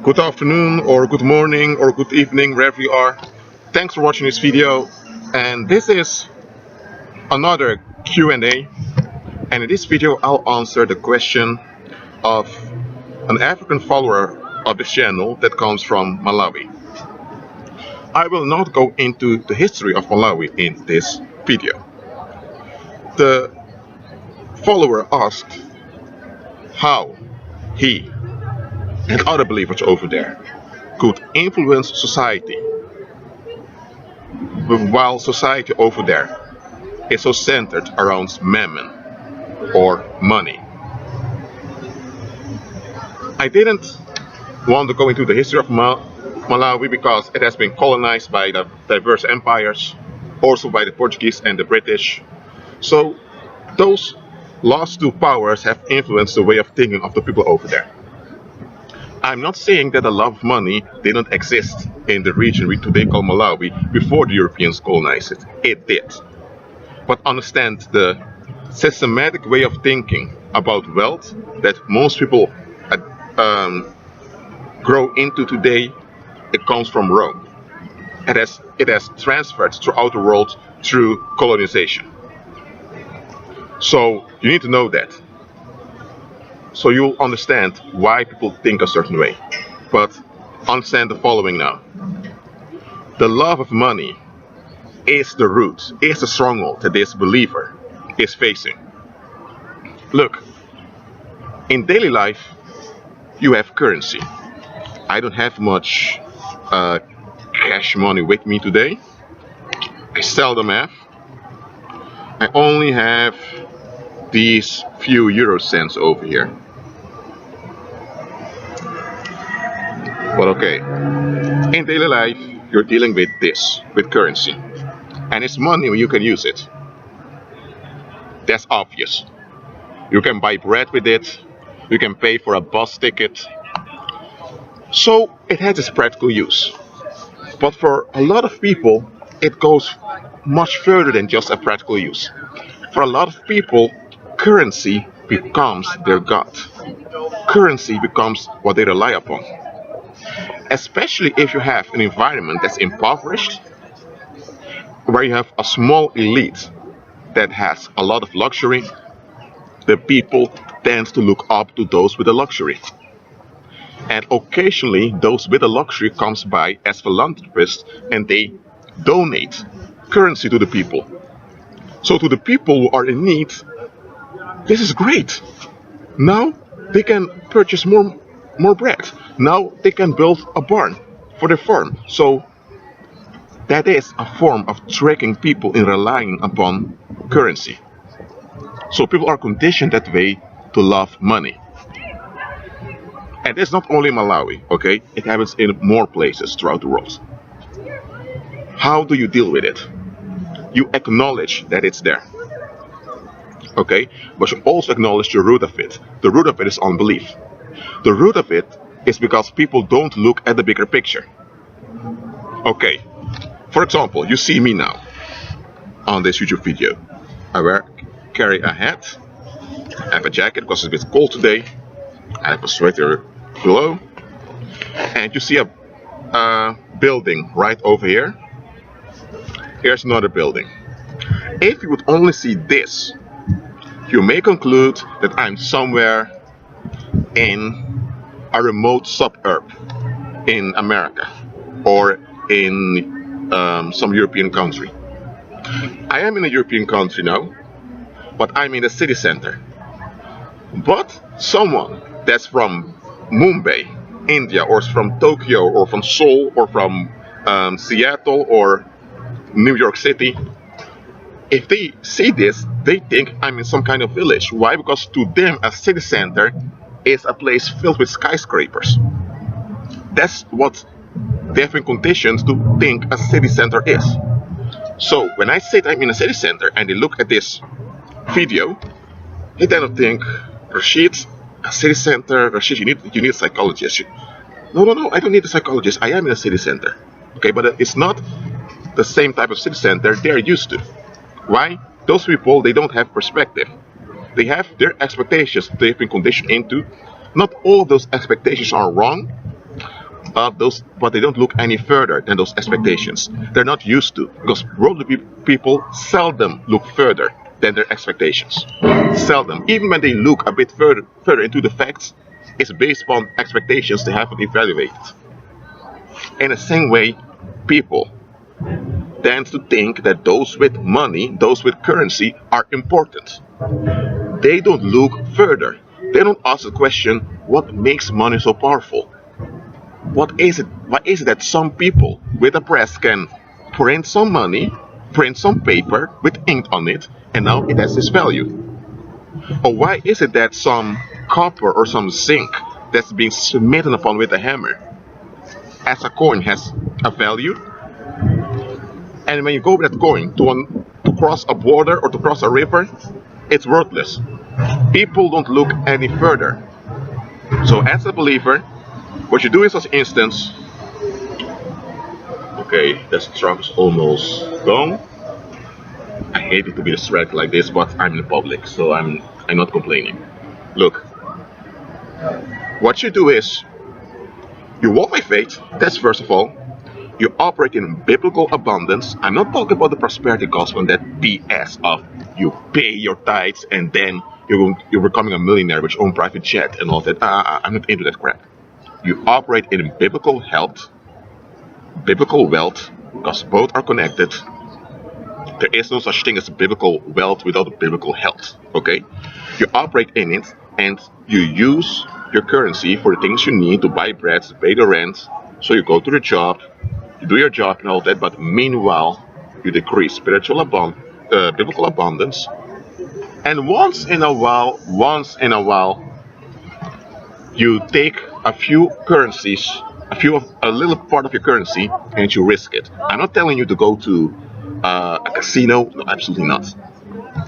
Good afternoon or good morning or good evening wherever you are. Thanks for watching this video, and this is another Q&A, and in this video I'll answer the question of an African follower of this channel that comes from Malawi. I will not go into the history of Malawi in this video. The follower asked how he and other believers over there could influence society while society over there is so centered around mammon or money. I didn't want to go into the history of Malawi because it has been colonized by the diverse empires, also by the Portuguese and the British. So those last two powers have influenced the way of thinking of the people over there. I'm not saying that the love of money didn't exist in the region we today call Malawi before the Europeans colonized it. It did. But understand the systematic way of thinking about wealth that most people grow into today, it comes from Rome. It has transferred throughout the world through colonization. So you need to know that. So you'll understand why people think a certain way. But understand the following now. The love of money is the root, is the stronghold that this believer is facing. Look, in daily life, you have currency. I don't have much cash money with me today. I seldom have. I only have these few euro cents over here. But okay, in daily life, you're dealing with this, with currency. And it's money when you can use it. That's obvious. You can buy bread with it. You can pay for a bus ticket. So it has its practical use. But for a lot of people, it goes much further than just a practical use. For a lot of people, currency becomes their god. Currency becomes what they rely upon. Especially if you have an environment that's impoverished, where you have a small elite that has a lot of luxury, the people tend to look up to those with the luxury. And occasionally those with the luxury comes by as philanthropists and they donate currency to the people. So to the people who are in need, this is great. Now they can purchase more bread. Now they can build a barn for their farm. So that is a form of tricking people in relying upon currency. So people are conditioned that way to love money. And it's not only Malawi, okay? It happens in more places throughout the world. How do you deal with it? You acknowledge that it's there. Okay? But you also acknowledge the root of it. The root of it is unbelief. The root of it is because people don't look at the bigger picture. Okay. For example, you see me now on this YouTube video. I carry a hat. I have a jacket because it's a bit cold today. I have a sweater below. And you see a building right over here. Here's another building. If you would only see this, you may conclude that I'm somewhere in a remote suburb in America or in some European country. I am in a European country now, but I'm in the city center. But someone that's from Mumbai, India, or from Tokyo, or from Seoul, or from Seattle, or New York City, if they see this, they think I'm in some kind of village. Why? Because to them, a city center is a place filled with skyscrapers. That's what they have been conditioned to think a city center is. So when I say I'm in a city center and they look at this video, they tend to think, Rashid, a city center, Rashid, you need a psychologist. No, I don't need a psychologist. I am in a city center. Okay, but it's not the same type of city center they're used to. Why? Those people, they don't have perspective. They have their expectations they've been conditioned into. Not all of those expectations are wrong, but they don't look any further than those expectations. They're not used to, because worldly people seldom look further than their expectations. Seldom, even when they look a bit further into the facts, it's based upon expectations they haven't evaluated. In the same way, people tend to think that those with money, those with currency, are important. They don't look further. They don't ask the question, what makes money so powerful? What is it? Why is it that some people with a press can print some money, print some paper with ink on it, and now it has this value? Or why is it that some copper or some zinc that's being smitten upon with a hammer as a coin has a value, and when you go with that coin to cross a border or to cross a river, it's worthless. People don't look any further. So as a believer, what you do in such instance, okay, this truck is almost gone. I hate it to be distracted like this, but I'm in public, so I'm not complaining. Look, what you do is, you walk by faith, that's first of all. You operate in biblical abundance. I'm not talking about the prosperity gospel and that BS of you pay your tithes and then you're becoming a millionaire with your own private jet and all that. I'm not into that crap. You operate in biblical health, biblical wealth, because both are connected. There is no such thing as biblical wealth without biblical health, okay? You operate in it and you use your currency for the things you need to buy bread, to pay the rent. So you go to the job, you do your job and all that, but meanwhile, you decrease biblical abundance. And once in a while, you take a few currencies, a little part of your currency, and you risk it. I'm not telling you to go to a casino, no, absolutely not.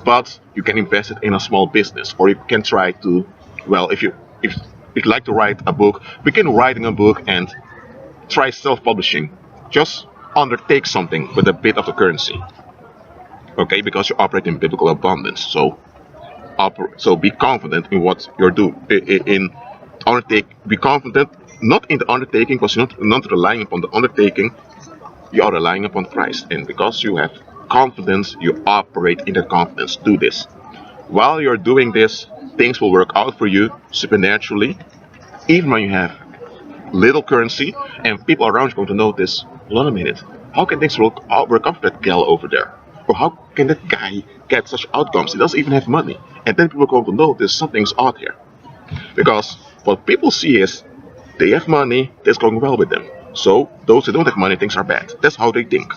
But you can invest it in a small business, or you can try to, well, if you'd like to write a book, begin writing a book and try self-publishing. Just undertake something with a bit of the currency, okay? Because you operate in biblical abundance. So be confident in what you're doing. Be confident not in the undertaking, because you're not relying upon the undertaking. You are relying upon Christ, and because you have confidence, you operate in that confidence. Do this. While you're doing this, things will work out for you supernaturally, even when you have little currency, and people around you are going to notice, hold on a minute, how can things work out for that gal over there? Or how can that guy get such outcomes? He doesn't even have money. And then people are going to notice something's odd here. Because what people see is, they have money, that's going well with them. So those who don't have money, things are bad. That's how they think.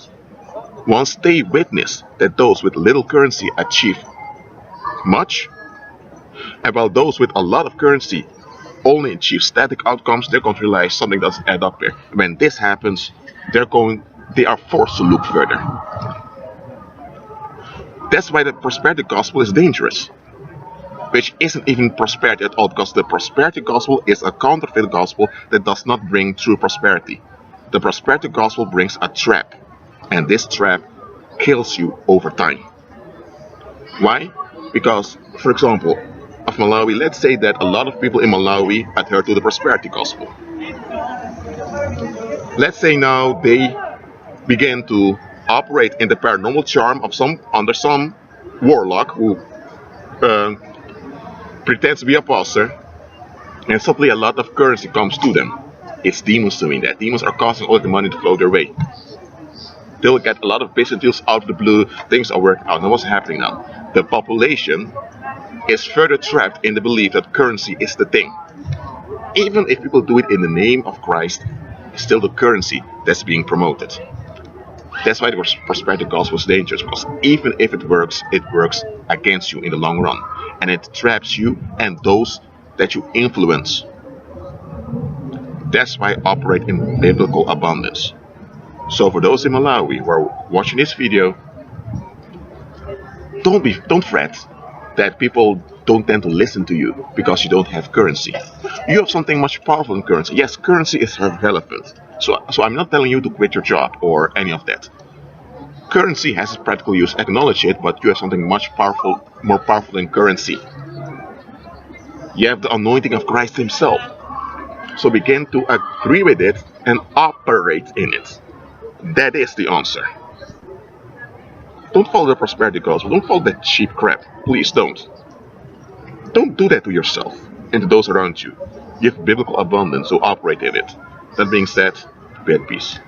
Once they witness that those with little currency achieve much, and while those with a lot of currency only achieve static outcomes, they're going to realize something doesn't add up here. When this happens, they are forced to look further. That's why the prosperity gospel is dangerous, which isn't even prosperity at all, because the prosperity gospel is a counterfeit gospel that does not bring true prosperity. The prosperity gospel brings a trap, and this trap kills you over time. Why? Because, for example, of Malawi, let's say that a lot of people in Malawi adhere to the prosperity gospel. Let's say now they begin to operate in the paranormal charm of under some warlock who pretends to be a pastor, and suddenly a lot of currency comes to them. It's demons doing that. Demons are causing all the money to flow their way. They'll get a lot of business deals out of the blue. Things are working out. Now what's happening now? The population is further trapped in the belief that currency is the thing. Even if people do it in the name of Christ, it's still the currency that's being promoted. That's why the prosperity gospel is dangerous, because even if it works against you in the long run. And it traps you and those that you influence. That's why I operate in biblical abundance. So for those in Malawi who are watching this video, don't fret that people don't tend to listen to you because you don't have currency. You have something much powerful in currency. Yes, currency is relevant. So I'm not telling you to quit your job or any of that. Currency has its practical use, acknowledge it, but you have something much more powerful than currency. You have the anointing of Christ himself. So begin to agree with it and operate in it. That is the answer. Don't follow the prosperity gospel. Don't follow that cheap crap. Please don't. Don't do that to yourself and to those around you. You have biblical abundance, so operate in it. That being said, be at peace.